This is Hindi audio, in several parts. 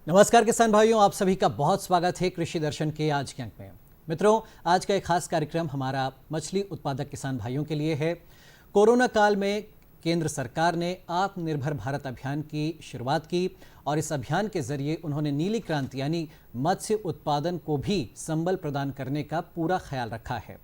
नमस्कार किसान भाइयों, आप सभी का बहुत स्वागत है कृषि दर्शन के आज के अंक में। मित्रों, आज का एक खास कार्यक्रम हमारा मछली उत्पादक किसान भाइयों के लिए है। कोरोना काल में केंद्र सरकार ने आत्मनिर्भर भारत अभियान की शुरुआत की और इस अभियान के जरिए उन्होंने नीली क्रांति यानी मत्स्य उत्पादन को भी संबल प्रदान करने का पूरा ख्याल रखा है।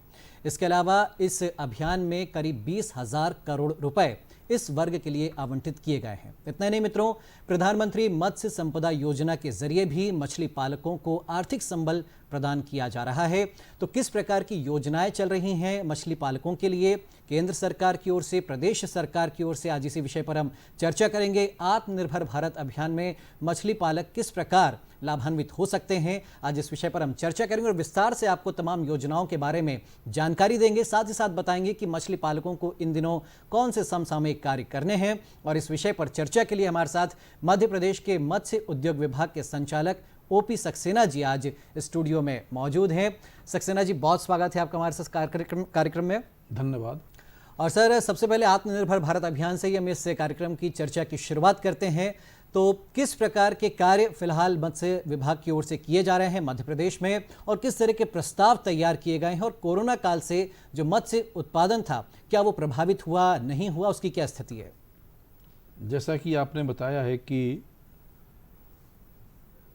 इसके अलावा इस अभियान में करीब 20,000 करोड़ रुपए इस वर्ग के लिए आवंटित किए गए हैं। इतना ही नहीं मित्रों, प्रधानमंत्री मत्स्य संपदा योजना के जरिए भी मछली पालकों को आर्थिक संबल प्रदान किया जा रहा है। तो किस प्रकार की योजनाएं चल रही हैं मछली पालकों के लिए केंद्र सरकार की ओर से, प्रदेश सरकार की ओर से, आज इसी विषय पर हम चर्चा करेंगे। आत्मनिर्भर भारत अभियान में मछली पालक किस प्रकार लाभान्वित हो सकते हैं, आज इस विषय पर हम चर्चा करेंगे और विस्तार से आपको तमाम योजनाओं के बारे में जानकारी देंगे। साथ ही साथ बताएंगे कि मछली पालकों को इन दिनों कौन से समसामयिक कार्य करने हैं। और इस विषय पर चर्चा के लिए हमारे साथ मध्य प्रदेश के मत्स्य उद्योग विभाग के संचालक ओपी सक्सेना जी आज स्टूडियो में मौजूद हैं। सक्सेना जी, बहुत स्वागत है आपका हमारे साथ कार्यक्रम में। धन्यवाद। और सर, सबसे पहले आत्मनिर्भर भारत अभियान से ही हम इस कार्यक्रम की चर्चा की शुरुआत करते हैं। तो किस प्रकार के कार्य फिलहाल मत्स्य विभाग की ओर से किए जा रहे हैं मध्य प्रदेश में और किस तरह के प्रस्ताव तैयार किए गए हैं, और कोरोना काल से जो मत्स्य उत्पादन था क्या वो प्रभावित हुआ, नहीं हुआ, उसकी क्या स्थिति है? जैसा कि आपने बताया है कि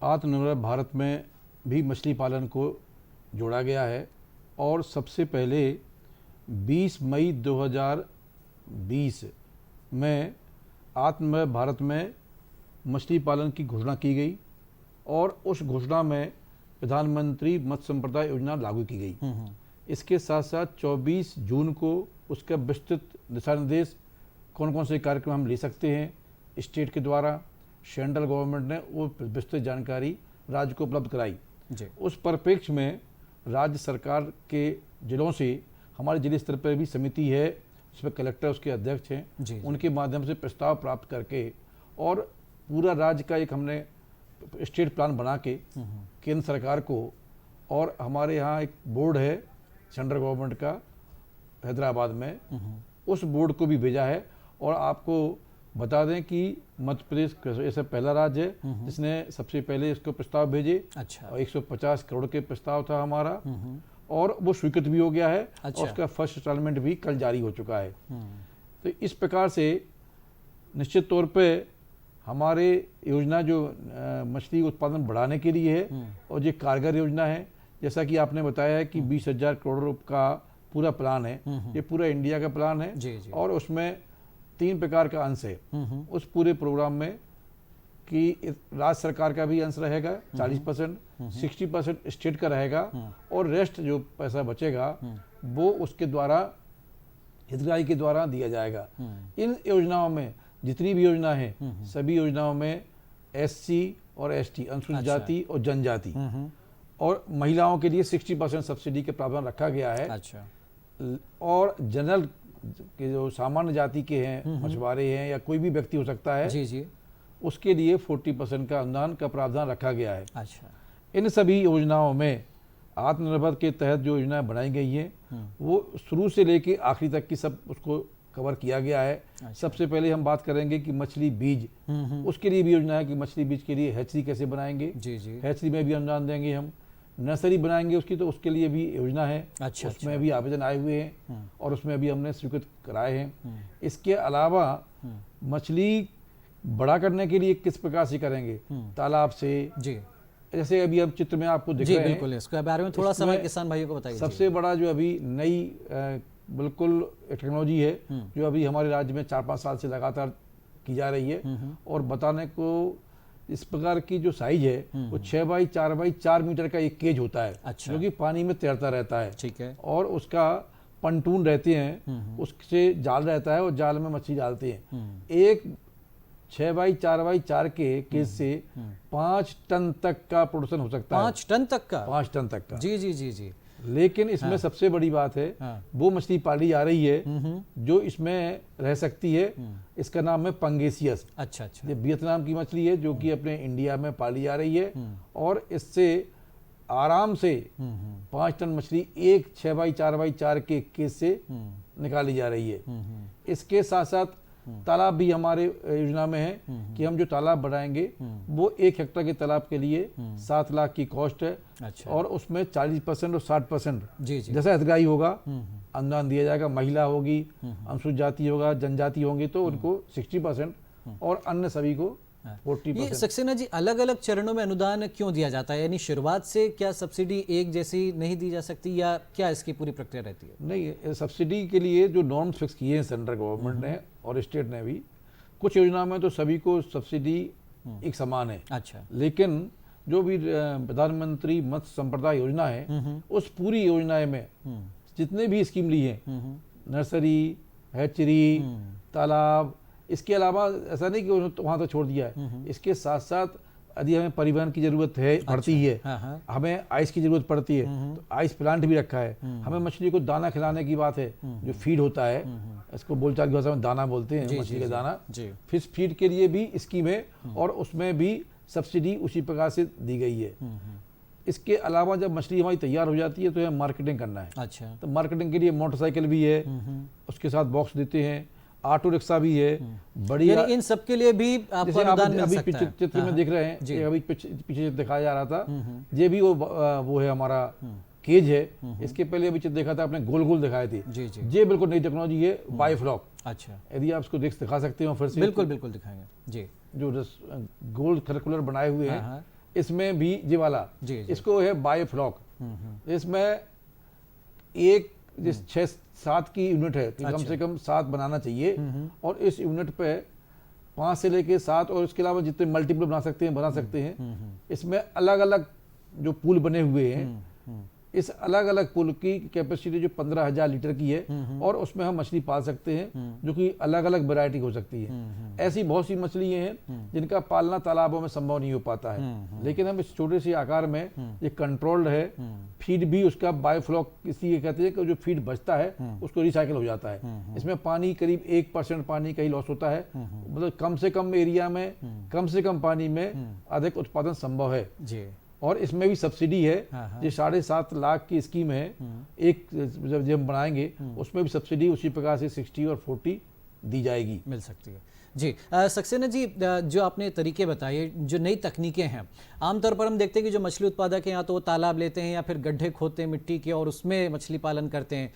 आत्मनिर्भर भारत में भी मछली पालन को जोड़ा गया है और सबसे पहले 20 मई 2020 में आत्मनिर्भर भारत में मछली पालन की घोषणा की गई और उस घोषणा में प्रधानमंत्री मत्स्य संपदा योजना लागू की गई। इसके साथ साथ 24 जून को उसका विस्तृत दिशा निर्देश कौन कौन से कार्यक्रम हम ले सकते हैं स्टेट के द्वारा, सेंट्रल गवर्नमेंट ने वो विस्तृत जानकारी राज्य को उपलब्ध कराई जी। उस परिप्रेक्ष्य में राज्य सरकार के जिलों से हमारे जिले स्तर पर भी समिति है जिसमें कलेक्टर उसके अध्यक्ष हैं जी। उनके माध्यम से प्रस्ताव प्राप्त करके और पूरा राज्य का एक हमने स्टेट प्लान बना के केंद्र सरकार को, और हमारे यहाँ एक बोर्ड है सेंट्रल गवर्नमेंट का हैदराबाद में, उस बोर्ड को भी भेजा है। और आपको बता दें कि मध्य प्रदेश ऐसा पहला राज्य है जिसने सबसे पहले इसको प्रस्ताव भेजे। अच्छा। और 150 करोड़ के प्रस्ताव था हमारा और वो स्वीकृत भी हो गया है। अच्छा। और उसका फर्स्ट इंस्टॉलमेंट भी कल जारी हो चुका है। तो इस प्रकार से निश्चित तौर पे हमारे योजना जो मछली उत्पादन बढ़ाने के लिए है और ये कारगर योजना है। जैसा कि आपने बताया है कि 20,000 करोड़ का पूरा प्लान है, ये पूरा इंडिया का प्लान है जी। और उसमें 3 प्रकार का अंश है उस पूरे प्रोग्राम में कि राज्य सरकार का भी अंश रहेगा 40%, 60% स्टेट का रहेगा और रेस्ट जो पैसा बचेगा वो उसके द्वारा हितग्राही के द्वारा दिया जाएगा। इन योजनाओं में जितनी भी योजना है सभी योजनाओं में SC और ST अनुसूचित जाति और जनजाति और महिलाओं के लिए 60% सब्सिडी के प्रावधान रखा गया है। अच्छा। और जनरल के जो सामान्य जाति के हैं, मछुआरे हैं या कोई भी व्यक्ति हो सकता है जी जी, उसके लिए 40% का अनुदान का प्रावधान रखा गया है। अच्छा। इन सभी योजनाओं में आत्मनिर्भर के तहत जो योजनाएं बनाई गई हैं वो शुरू से लेके आखिरी तक की सब उसको कवर किया गया है। अच्छा। सबसे पहले हम बात करेंगे कि मछली बीज, उसके लिए भी योजना है कि मछली बीज के लिए हैचरी कैसे बनाएंगे जी जी। हैचरी में भी अनुदान देंगे हम। नर्सरी बनाएंगे उसकी, तो उसके लिए भी योजना है। अच्छा। उसमें भी आवेदन आए हुए हैं और उसमें भी हमने स्वीकृत कराए हैं। इसके अलावा मछली बड़ा करने के लिए किस प्रकार से करेंगे, तालाब से जी, जैसे अभी हम चित्र में आपको दिख रहे हैं। बिल्कुल, इसके बारे में थोड़ा समय किसान भाइयों को बताइए। सबसे बड़ा जो अभी नई बिल्कुल टेक्नोलॉजी है जो अभी हमारे राज्य में 4-5 साल से लगातार की जा रही है और बताने को इस प्रकार की जो साइज है वो 6x4x4 मीटर का एक केज होता है। अच्छा। जो कि पानी में तैरता रहता है। ठीक है। और उसका पंटून रहते हैं, उससे जाल रहता है और जाल में मछली डालते हैं। एक 6x4x4 के केज से 5 टन तक का प्रोडक्शन हो सकता है। 5 टन तक का? 5 टन तक का जी जी जी जी। लेकिन इसमें सबसे बड़ी बात है वो मछली पाली जा रही है जो इसमें रह सकती है। इसका नाम है पंगेसियस। अच्छा अच्छा। ये वियतनाम की मछली है जो कि अपने इंडिया में पाली जा रही है और इससे आराम से 5 टन मछली एक 6x4x4 के केस से निकाली जा रही है। इसके साथ साथ तालाब भी हमारे योजना में है कि हम जो तालाब बनाएंगे वो 1 हेक्टेयर के तालाब के लिए 7 लाख की कॉस्ट है। अच्छा। और उसमें 40% और 60% जी जी। जैसा हितग्राही होगा अनुदान दिया जाएगा। महिला होगी, अनुसूचित जाति होगा, जनजाति होंगी तो उनको 60% और अन्य सभी को 40%। ये सक्सेना जी, अलग अलग चरणों में अनुदान क्यों दिया जाता है? यानी शुरुआत से क्या सब्सिडी एक जैसी नहीं दी जा सकती या क्या इसकी पूरी प्रक्रिया रहती है? नहीं, सब्सिडी के लिए जो नॉर्म्स फिक्स किए हैं सेंट्रल गवर्नमेंट ने और स्टेट ने भी, कुछ योजना में तो सभी को सब्सिडी एक समान है। अच्छा। लेकिन जो भी प्रधानमंत्री मत्स्य संपदा योजना है उस पूरी योजना में जितने भी स्कीम ली है, नर्सरी, हैचरी, तालाब, इसके अलावा ऐसा नहीं कि वहाँ तक छोड़ दिया है। इसके साथ साथ यदि हमें परिवहन की जरूरत है पड़ती है, हमें आइस की जरूरत पड़ती है तो आइस प्लांट भी रखा है। हमें मछली को दाना खिलाने की बात है, जो फीड होता है, इसको बोलचाल की भाषा में दाना बोलते हैं, मछली का दाना, फिश फीड के लिए भी स्कीम है और उसमें भी सब्सिडी उसी प्रकार से दी गई है। इसके अलावा जब मछली हमारी तैयार हो जाती है तो हमें मार्केटिंग करना है। अच्छा। तो मार्केटिंग के लिए मोटरसाइकिल भी है, उसके साथ बॉक्स देते हैं, ऑटो रिक्शा भी है, बड़ी। इन सब के लिए भी आपको अनुदान मिल सकता है। चित्र में देख रहे हैं, अभी पीछे दिखाया जा रहा था, ये भी वो है हमारा केज है। इसके पहले अभी चित्र देखा था आपने, गोल गोल दिखाए थे। जी जी। ये बिल्कुल नई टेक्नोलॉजी है, बायोफ्लॉक। अच्छा। यदि आप इसको दिखा सकते हो फिर से। बिल्कुल बिल्कुल दिखाएंगे जी। जो गोल सर्कुलर बनाए हुए हैं, इसमें भी ये वाला इसको है बायोफ्लॉक। इसमें एक 6-7 की यूनिट है कि कम से कम 7 बनाना चाहिए और इस यूनिट पे 5 से लेके 7 और इसके अलावा जितने मल्टीपल बना सकते हैं। इसमें अलग अलग जो पूल बने हुए हैं, इस अलग अलग पूल की कैपेसिटी जो 15,000 लीटर की है और उसमें हम मछली पाल सकते हैं, जो कि अलग अलग वैरायटी हो सकती है। ऐसी बहुत सी मछलियां हैं जिनका पालना तालाबों में संभव नहीं हो पाता है, लेकिन हम इस छोटे से आकार में ये कंट्रोल्ड है। फीड भी उसका बायोफ्लॉक इसलिए कहते हैं कि जो फीड बचता है उसको रिसाइकिल हो जाता है। इसमें पानी करीब 1% पानी का ही लॉस होता है, मतलब कम से कम एरिया में कम से कम पानी में अधिक उत्पादन संभव है जी। और इसमें भी सब्सिडी है। जो 7.5 लाख की स्कीम है, एक जब हम बनाएंगे उसमें भी सब्सिडी उसी प्रकार से 60 और 40 दी जाएगी, मिल सकती है जी। सक्सेना जी, जो आपने तरीके बताए, जो नई तकनीकें हैं, आमतौर पर हम देखते हैं कि जो मछली उत्पादक हैं या तो वो तालाब लेते हैं या फिर गड्ढे खोदते हैं मिट्टी के और उसमें मछली पालन करते हैं।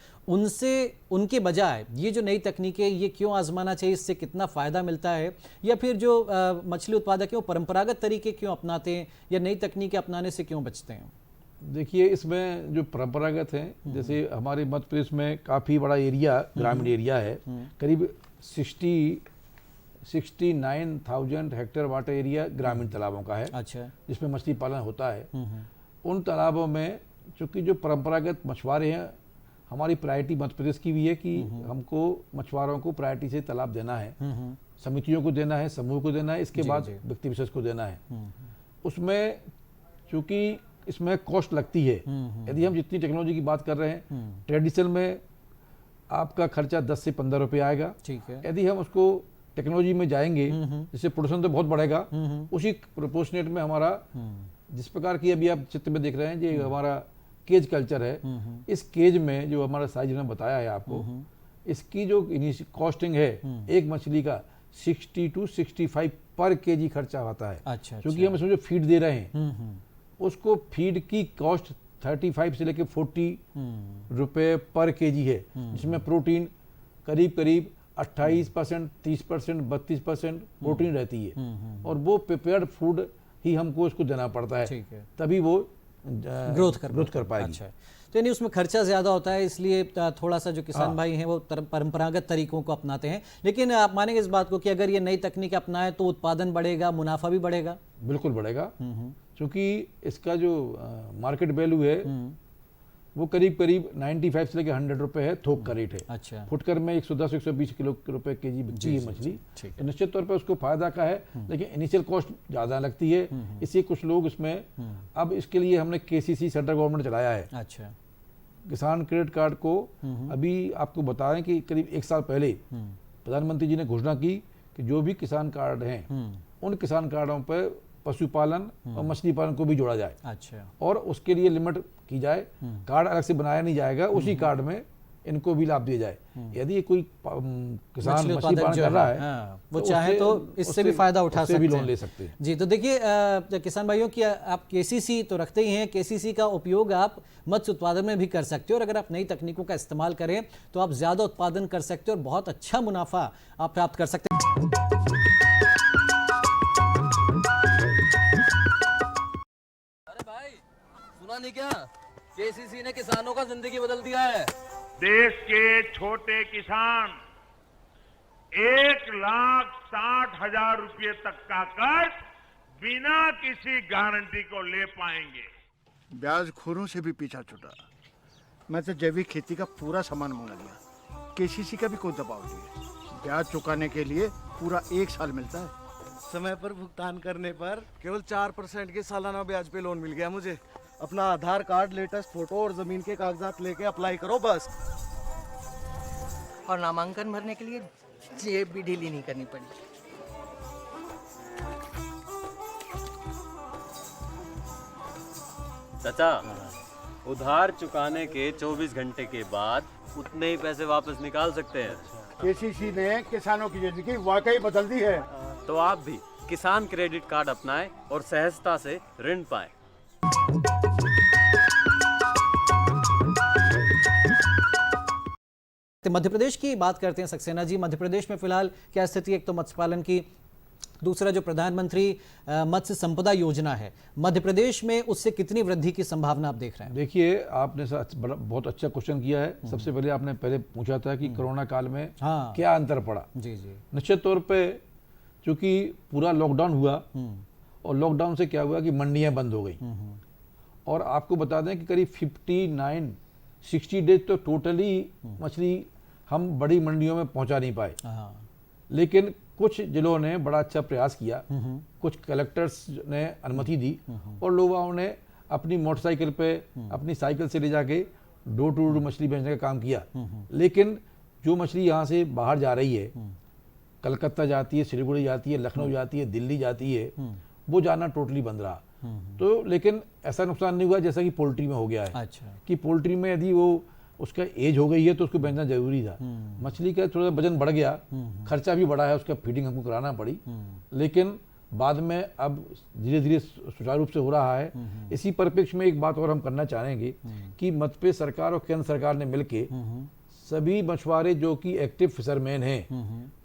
उनके बजाय ये जो नई तकनीकें, ये क्यों आजमाना चाहिए? इससे कितना फ़ायदा मिलता है? या फिर जो मछली उत्पादक हैं वो परंपरागत तरीके क्यों अपनाते हैं या नई तकनीकें अपनाने से क्यों बचते हैं? देखिए, इसमें जो परंपरागत हैं, जैसे हमारे मध्य प्रदेश में काफ़ी बड़ा एरिया ग्रामीण एरिया है, करीब 69,000 हेक्टेयर वाटर एरिया ग्रामीण तालाबों का है। अच्छा। जिसमें मछली पालन होता है। उन तालाबों में चूंकि जो परंपरागत मछुआरे हैं, हमारी प्रायोरिटी मध्य प्रदेश की भी है कि हमको मछुआरों को प्रायोरिटी से तालाब देना है, समितियों को देना है, समूह को देना है, इसके बाद व्यक्ति विशेष को देना है। उसमें चूंकि इसमें कॉस्ट लगती है, यदि हम जितनी टेक्नोलॉजी की बात कर रहे हैं, ट्रेडिशनल में आपका खर्चा 10 से 15 रुपये आएगा। ठीक है। यदि हम उसको टेक्नोलॉजी में जाएंगे, जिससे प्रोडक्शन तो बहुत बढ़ेगा, उसी प्रोपोर्शनेट में हमारा जिस प्रकार की अभी आप चित्र में देख रहे हैं, जो हमारा केज कल्चर है, इस केज में जो हमारा साइज ने बताया है आपको, इसकी जो कॉस्टिंग है एक मछली का 60 to 65 पर केजी खर्चा आता है। अच्छा। क्योंकि हम इसमें जो फीड दे रहे हैं उसको फीड की कॉस्ट 35 से लेकर 40 रुपए पर केजी है, जिसमें प्रोटीन करीब 28%, 30%, 32% प्रोटीन रहती है और वो प्रिपेयर्ड फूड ही हमको इसको देना पड़ता है, तभी वो ग्रोथ कर पाएगी। अच्छा। तो यानी उसमें खर्चा ज़्यादा होता है, इसलिए थोड़ा सा जो किसान भाई हैं वो परंपरागत तरीकों को अपनाते हैं। लेकिन आप मानेंगे इस बात को कि अगर ये नई तकनीक अपनाएं तो उत्पादन बढ़ेगा, मुनाफा भी बढ़ेगा? बिल्कुल बढ़ेगा, क्योंकि इसका जो मार्केट वैल्यू है वो करीब 95 से लेकर 100 रुपए है, थोक का रेट है। अच्छा। फुटकर में 110-120 किलो रुपए केजी बिकती है मछली, तो निश्चित तौर पर उसको फायदा का है, लेकिन इनिशियल कॉस्ट ज़्यादा लगती है। इसलिए कुछ लोग इसमें, अब इसके लिए हमने KCC सेंट्रल गवर्नमेंट चलाया है। अच्छा। किसान क्रेडिट कार्ड को अभी आपको बता रहे हैं कि करीब 1 साल पहले प्रधानमंत्री जी ने घोषणा की कि जो भी किसान कार्ड हैं उन किसान कार्डों पर पशुपालन और मछली पालन को भी जोड़ा जाए। अच्छा। और उसके लिए लिमिट की जाए, कार्ड अलग से बनाया नहीं जाएगा, उसी कार्ड में इनको भी लाभ दिया जाए। यदि कोई किसान मछली उत्पादक पालन जो कर रहा है हाँ, वो चाहे तो इससे भी फायदा उठा उससे सकते भी हैं। लोन ले सकते हैं। जी, तो देखिए किसान भाइयों की आप केसीसी तो रखते ही हैं, केसीसी का उपयोग आप मत्स्य उत्पादन में भी कर सकते हो और अगर आप नई तकनीकों का इस्तेमाल करें तो आप ज़्यादा उत्पादन कर सकते हो और बहुत अच्छा मुनाफा आप प्राप्त कर सकते हैं। अरे भाई, सुना नहीं क्या? केसीसी ने किसानों का जिंदगी बदल दिया है। देश के छोटे किसान 1,60,000 रुपये तक का कर्ज बिना किसी गारंटी को ले पाएंगे। ब्याज खोरों से भी पीछा छूटा। मैं तो जैविक खेती का पूरा सामान मंगा लिया। केसीसी का भी कोई दबाव नहीं है। ब्याज चुकाने के लिए पूरा 1 साल मिलता है। समय पर भुगतान करने पर केवल 4% के सालाना ब्याज पे लोन मिल गया मुझे। अपना आधार कार्ड, लेटेस्ट फोटो और जमीन के कागजात लेके अप्लाई करो बस। और नामांकन भरने के लिए जेब भी ढीली नहीं करनी पड़ी। चाचा, उधार चुकाने के 24 घंटे के बाद उतने ही पैसे वापस निकाल सकते हैं। केसीसी ने किसानों की जिंदगी वाकई बदल दी है। तो आप भी किसान क्रेडिट कार्ड अपनाएं और सहजता से ऋण पाएं। मध्य प्रदेश की बात करते हैं सक्सेना जी। मध्य प्रदेश में फिलहाल क्या स्थिति है? एक तो मत्स्य पालन की, दूसरा जो प्रधानमंत्री मत्स्य संपदा योजना है, मध्य प्रदेश में उससे कितनी वृद्धि की संभावना आप देख रहे हैं? देखिए, आपने बहुत अच्छा क्वेश्चन किया है। सबसे पहले आपने पूछा था कि कोरोना काल में हाँ। क्या अंतर पड़ा। जी जी। निश्चित तौर पे चूंकि पूरा लॉकडाउन हुआ और लॉकडाउन से क्या हुआ कि मंडियां बंद हो गई और आपको बता दें कि करीब 60 डेज तो टोटली मछली हम बड़ी मंडियों में पहुंचा नहीं पाए। हाँ। लेकिन कुछ जिलों ने बड़ा अच्छा प्रयास किया, कुछ कलेक्टर्स ने अनुमति दी और लोगों ने अपनी मोटरसाइकिल पे, अपनी साइकिल से ले जाके डोर टू डोर मछली बेचने का काम किया। लेकिन जो मछली यहाँ से बाहर जा रही है, कलकत्ता जाती है, सिलीगुड़ी जाती है, लखनऊ जाती है, दिल्ली जाती है, वो जाना टोटली बंद रहा। तो लेकिन ऐसा नुकसान नहीं हुआ जैसा कि पोल्ट्री में हो गया है। अच्छा। कि पोल्ट्री में यदि वो उसका एज हो गई है तो उसको बेचना जरूरी था। मछली का थोड़ा वजन बढ़ गया, खर्चा भी बढ़ा है, उसका फीडिंग हमको कराना पड़ी, लेकिन बाद में अब धीरे धीरे सुचारू रूप से हो रहा है। इसी परिप्रेक्ष्य में एक बात और हम करना चाहेंगे कि मध्य प्रदेश सरकार और केंद्र सरकार ने मिलकर सभी मछुआरे जो कि एक्टिव फिशरमैन हैं,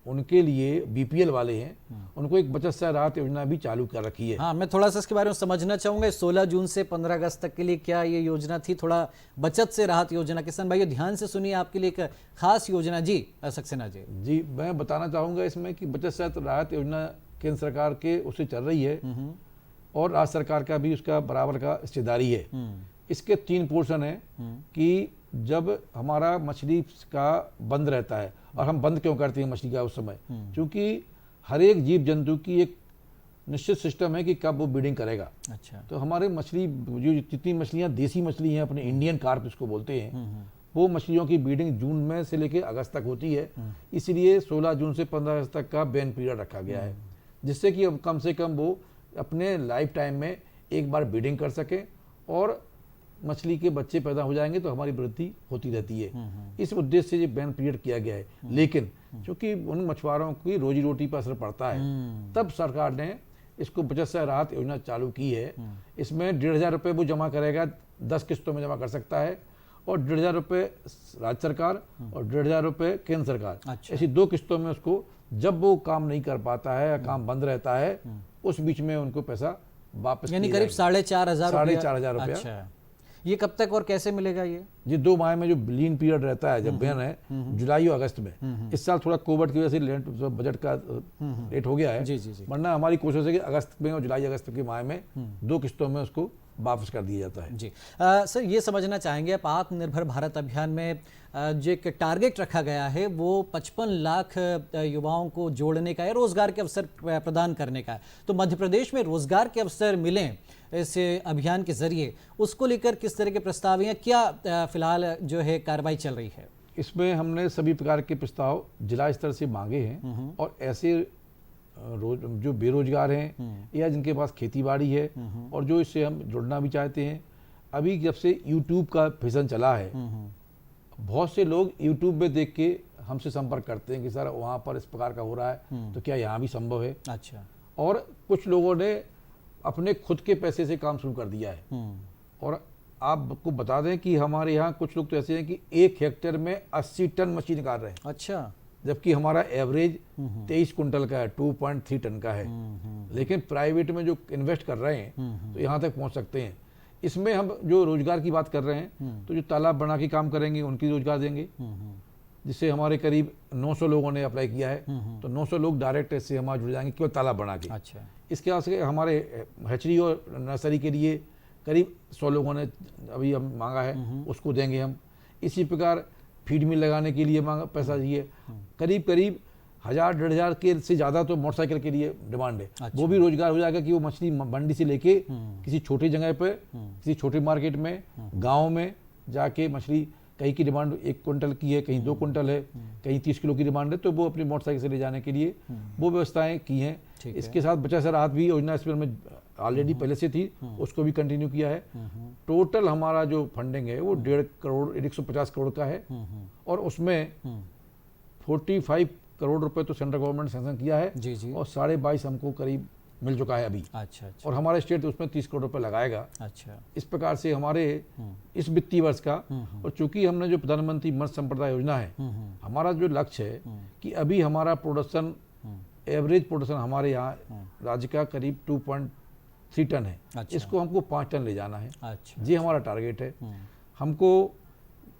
उनके लिए बीपीएल वाले हैं, उनको एक बचत से राहत योजना भी चालू कर रखी है। हाँ, मैं थोड़ा सा इसके बारे में समझना चाहूंगा। 16 जून से 15 अगस्त तक के लिए क्या ये योजना थी? थोड़ा बचत से राहत योजना, किसान भाइयों ध्यान से सुनिए, आपके लिए एक खास योजना। जी सक्सेना जी। जी, मैं बताना चाहूँगा इसमें कि बचत से राहत योजना केंद्र सरकार के उससे चल रही है और राज्य सरकार का भी उसका बराबर का हिस्सेदारी है। इसके 3 पोर्शन है कि जब हमारा मछली का बंद रहता है, और हम बंद क्यों करते हैं मछली का उस समय, क्योंकि हर एक जीव जंतु की एक निश्चित सिस्टम है कि कब वो ब्रीडिंग करेगा। अच्छा। तो हमारे मछली जो जितनी मछलियाँ देसी मछली हैं, अपने इंडियन कार्प जिसको बोलते हैं, वो मछलियों की ब्रीडिंग जून में से लेकर अगस्त तक होती है। इसलिए 16 जून से 15 अगस्त तक का बैन पीरियड रखा गया है, जिससे कि अब कम से कम वो अपने लाइफ टाइम में एक बार ब्रीडिंग कर सकें और मछली के बच्चे पैदा हो जाएंगे तो हमारी वृद्धि होती रहती है। इस उद्देश्य से ये बैन पीरियड किया गया है। लेकिन चूंकि उन मछुआरों की रोजी रोटी पर असर पड़ता है, तब सरकार ने इसको बचत से राहत योजना चालू की है। इसमें 1,500 रुपये वो जमा करेगा, 10 किस्तों में जमा कर सकता है, और 1,500 रुपये राज्य सरकार और 1,500 रुपये केंद्र सरकार। अच्छा। ऐसी 2 किस्तों में उसको, जब वो काम नहीं कर पाता है या काम बंद रहता है, उस बीच में उनको पैसा वापस, यानी करीब 4,500 रुपया। अच्छा, ये कब तक और कैसे मिलेगा ये 2 माह में जो लीन पीरियड रहता है, जब बैन है जुलाई और अगस्त में। इस साल थोड़ा कोविड की वजह से बजट का लेट हो गया है। जी जी जी। वरना हमारी कोशिश है कि अगस्त में और जुलाई अगस्त के माह में 2 किस्तों में उसको वापस कर दिया जाता है। जी सर, ये समझना चाहेंगे आप, आत्मनिर्भर भारत अभियान में जो एक टारगेट रखा गया है वो 55 लाख युवाओं को जोड़ने का है, रोजगार के अवसर प्रदान करने का है। तो मध्य प्रदेश में रोजगार के अवसर मिलें इस अभियान के जरिए, उसको लेकर किस तरह के प्रस्ताव हैं, क्या फिलहाल जो है कार्रवाई चल रही है? इसमें हमने सभी प्रकार के प्रस्ताव जिला स्तर से मांगे हैं, और ऐसे जो बेरोजगार हैं या जिनके पास खेती बाड़ी है और जो इससे हम जुड़ना भी चाहते हैं, अभी जब से यूट्यूब का फैशन चला है बहुत से लोग यूट्यूब में देख के हमसे संपर्क करते हैं कि सर वहाँ पर इस प्रकार का हो रहा है, तो क्या यहाँ भी संभव है। अच्छा। और कुछ लोगों ने अपने खुद के पैसे से काम शुरू कर दिया है। और आपको बता दें कि हमारे यहाँ कुछ लोग तो ऐसे हैं कि 1 हेक्टेयर में 80 टन मछली निकाल रहे हैं, अच्छा। जबकि हमारा एवरेज 23 कुंटल का है, 2.3 टन का है। लेकिन प्राइवेट में जो इन्वेस्ट कर रहे हैं तो यहाँ तक पहुँच सकते हैं। इसमें हम जो रोजगार की बात कर रहे हैं, तो जो तालाब बना के काम करेंगे उनकी रोजगार देंगे, जिससे हमारे करीब 900 लोगों ने अप्लाई किया है। तो 900 लोग डायरेक्ट इससे हमारे जुड़ जाएंगे केवल तालाब बना के। अच्छा। इसके बाद से हमारे हैचरी और नर्सरी के लिए करीब 100 लोगों ने अभी हम मांगा है, उसको देंगे हम। इसी प्रकार फीड मिल लगाने के लिए मांगा पैसा चाहिए, करीब 1000-1500 के से ज़्यादा तो मोटरसाइकिल के लिए डिमांड है। अच्छा। वो भी रोजगार हो जाएगा कि वो मछली मंडी से लेके किसी छोटी जगह पे, किसी छोटे मार्केट में, गाँव में जाके मछली, कहीं की डिमांड 1 कुंटल की है, कहीं 2 कुंटल है, कहीं 30 किलो की डिमांड है, तो वो अपनी मोटरसाइकिल से ले जाने के लिए वो व्यवस्थाएं की हैं। इसके साथ बचा से राहत भी योजना इसमें में ऑलरेडी पहले से थी, उसको भी कंटिन्यू किया है। टोटल हमारा जो फंडिंग है वो 1.5 करोड़ 150 करोड़ का है, और उसमें 45 करोड़ रुपए तो सेंट्रल गवर्नमेंट ने सैंक्शन किया है, जी जी। और 22.5 हमको करीब मिल चुका है अभी। अच्छा अच्छा। और हमारा स्टेट उसमें 30 करोड़ रुपए लगाएगा। अच्छा। इस प्रकार से हमारे इस वित्तीय वर्ष का, और चूंकि हमने जो प्रधानमंत्री मत्स्य संपदा योजना है, हमारा जो लक्ष्य है कि अभी हमारा प्रोडक्शन, एवरेज प्रोडक्शन हमारे यहाँ राज्य का करीब 2.3 टन है। अच्छा। इसको हमको 5 टन ले जाना है। अच्छा। ये हमारा टारगेट है। हमको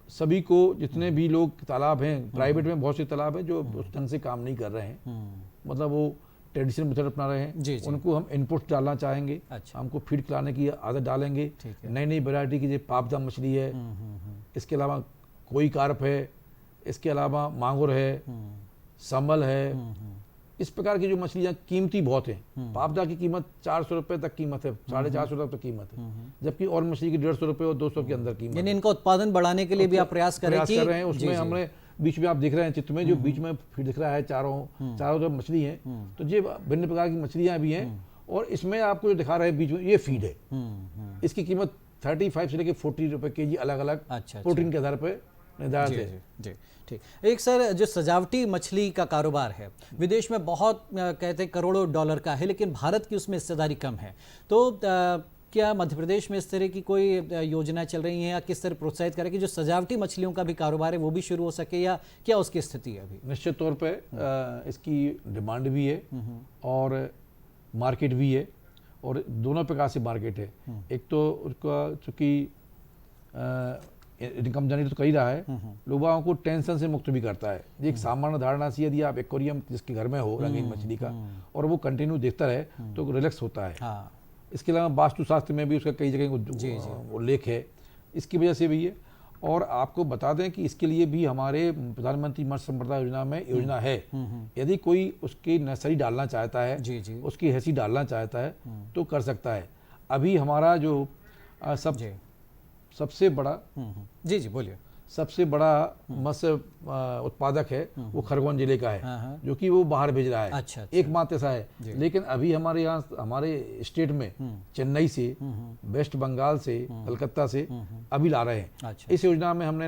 सभी को, जितने भी लोग तालाब हैं, प्राइवेट में बहुत से तालाब हैं जो उस ढंग से काम नहीं कर रहे हैं, मतलब वो ट्रेडिशनल मेथड अपना रहे हैं, जी, जी। उनको हम इनपुट डालना चाहेंगे। अच्छा। हमको फीड खिलाने की आदत डालेंगे। ठीक है। नई नई वैरायटी की जो पापदा मछली है, इसके अलावा कोई कार्प है, इसके अलावा मांगुर है, संबल है, इस प्रकार की जो मछलियाँ कीमती बहुत हैं। पापदा की कीमत 400 रुपए तक कीमत है, 450 तक कीमत है, जबकि और मछली की 150 रुपए और 200 के अंदर कीमत यानी है। इनका उत्पादन बढ़ाने के लिए भी आप प्रयास कर कर रहे हैं। उसमें हमने बीच में आप दिख रहे हैं चित्र में, जो बीच में फीड दिख रहा है, चारों तरफ मछली है, तो ये भिन्न प्रकार की मछलियां भी हैं। और इसमें आपको जो दिखा रहे हैं बीच में, ये फीड है। इसकी कीमत 35 से लेकर 40 रुपए केजी अलग अलग प्रोटीन के आधार पर निर्धारित है। जी ठीक। एक सर, जो सजावटी मछली का कारोबार है विदेश में बहुत कहते हैं करोड़ों डॉलर का है, लेकिन भारत की उसमें हिस्सेदारी कम है, तो क्या मध्य प्रदेश में इस तरह की कोई योजना चल रही है, या किस तरह प्रोत्साहित करें कि जो सजावटी मछलियों का भी कारोबार है वो भी शुरू हो सके, या क्या उसकी स्थिति है अभी? निश्चित तौर पे इसकी डिमांड भी है और मार्केट भी है, और दोनों प्रकार से मार्केट है। एक तो उसका चूँकि इनकम जनरेट तो कर ही रहा है, लोगों को टेंशन से मुक्त भी करता है। ये एक सामान्य धारणा से, यदि आप एक्वेरियम जिसके घर में हो रंगीन मछली का, और वो कंटिन्यू देखता रहे तो रिलैक्स होता है। हाँ। इसके अलावा वास्तुशास्त्र में भी उसका कई जगह उल्लेख है, इसकी वजह से भी है। और आपको बता दें कि इसके लिए भी हमारे प्रधानमंत्री मत्स्य संपदा योजना में योजना है। यदि कोई उसकी नर्सरी डालना चाहता है, जी जी। उसकी हैसी डालना चाहता है तो कर सकता है। अभी हमारा जो सबसे बड़ा जी जी बोलिए, सबसे बड़ा मत्स्य उत्पादक है वो खरगोन जिले का है, जो कि वो बाहर भेज रहा है। अच्छा। एकमात्र ऐसा है। लेकिन अभी हमारे यहाँ, हमारे स्टेट में चेन्नई से, वेस्ट बंगाल से, कलकत्ता से अभी ला रहे हैं। अच्छा। इस योजना में हमने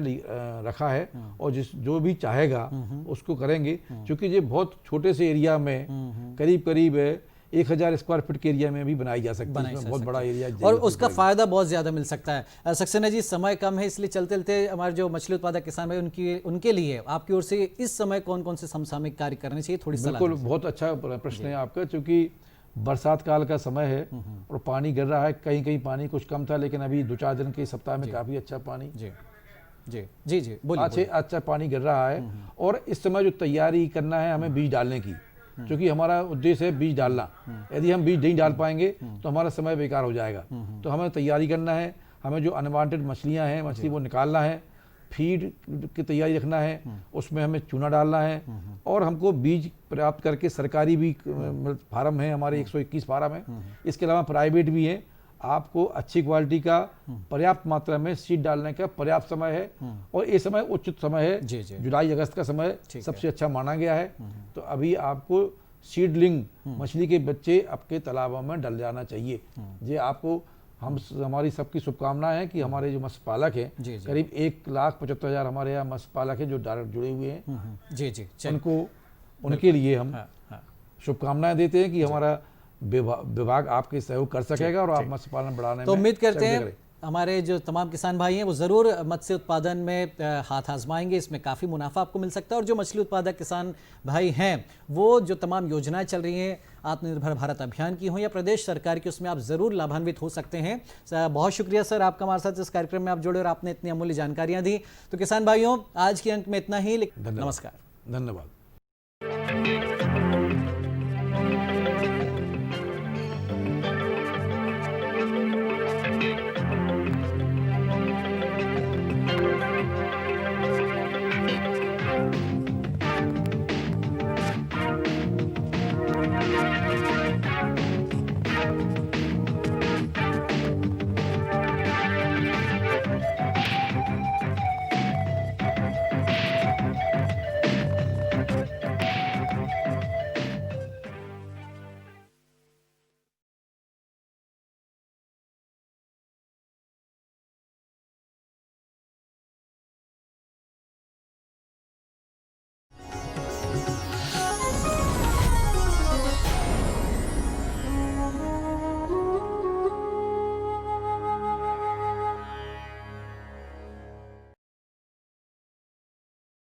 रखा है, और जो भी चाहेगा उसको करेंगे, क्योंकि ये बहुत छोटे से एरिया में करीब 1000 स्क्वायर फीट के एरिया में भी बनाई जा सकती है। बहुत बड़ा एरिया, और उसका फायदा बहुत ज्यादा मिल सकता है। सक्सेना जी, समय कम है, इसलिए चलते चलते हमारे जो मछली उत्पादक किसान भाई, उनके लिए आपकी ओर से इस समय कौन कौन से समसामयिक कार्य करने चाहिए, थोड़ी सलाह? बिल्कुल, बहुत अच्छा प्रश्न है आपका, क्योंकि बरसात काल का समय है और पानी गिर रहा है। कहीं कहीं पानी कुछ कम था, लेकिन अभी 2-4 दिन के सप्ताह में काफी अच्छा पानी, जी जी जी जी बोलिए। अच्छा पानी गिर रहा है। और इस समय जो तैयारी करना है हमें बीज डालने की, क्योंकि हमारा उद्देश्य है बीज डालना। यदि हम बीज नहीं डाल पाएंगे तो हमारा समय बेकार हो जाएगा। तो हमें तैयारी करना है, हमें जो अनवांटेड मछलियां हैं, मछली वो निकालना है, फीड की तैयारी रखना है, उसमें हमें चूना डालना है, और हमको बीज प्राप्त करके, सरकारी भी फार्म है हमारे 121 फार्म है, इसके अलावा प्राइवेट भी है। आपको अच्छी क्वालिटी का पर्याप्त मात्रा में सीड डालने का पर्याप्त समय है, और ये समय उचित समय है। जुलाई अगस्त का समय सबसे अच्छा माना गया है। तो अभी आपको सीडलिंग मछली के बच्चे आपके तालाबों में डल जाना चाहिए। ये आपको हमारी सबकी शुभकामनाएं हैं कि हमारे जो मत्स्य पालक हैं, जी, जी। करीब 1,75,000 हमारे यहाँ मत्स्य पालक हैं जो डायरेक्ट जुड़े हुए हैं। जी जी चलिए। उनको उनके लिए हम हाँ, हाँ। शुभकामनाएं देते हैं कि हमारा विभाग आपके सहयोग कर सकेगा और आप मत्स्य पालन बढ़ाने तो में उम्मीद करते सहयोग हैं करें। हमारे जो तमाम किसान भाई हैं वो ज़रूर मत्स्य उत्पादन में हाथ आजमाएंगे, इसमें काफ़ी मुनाफा आपको मिल सकता है। और जो मछली उत्पादक किसान भाई हैं वो जो तमाम योजनाएं चल रही हैं आत्मनिर्भर भारत अभियान की हों या प्रदेश सरकार की, उसमें आप ज़रूर लाभान्वित हो सकते हैं। बहुत शुक्रिया सर, आपका हमारे साथ इस कार्यक्रम में आप जुड़े और आपने इतनी अमूल्य जानकारियाँ दी। तो किसान भाइयों, आज के अंक में इतना ही। नमस्कार। धन्यवाद।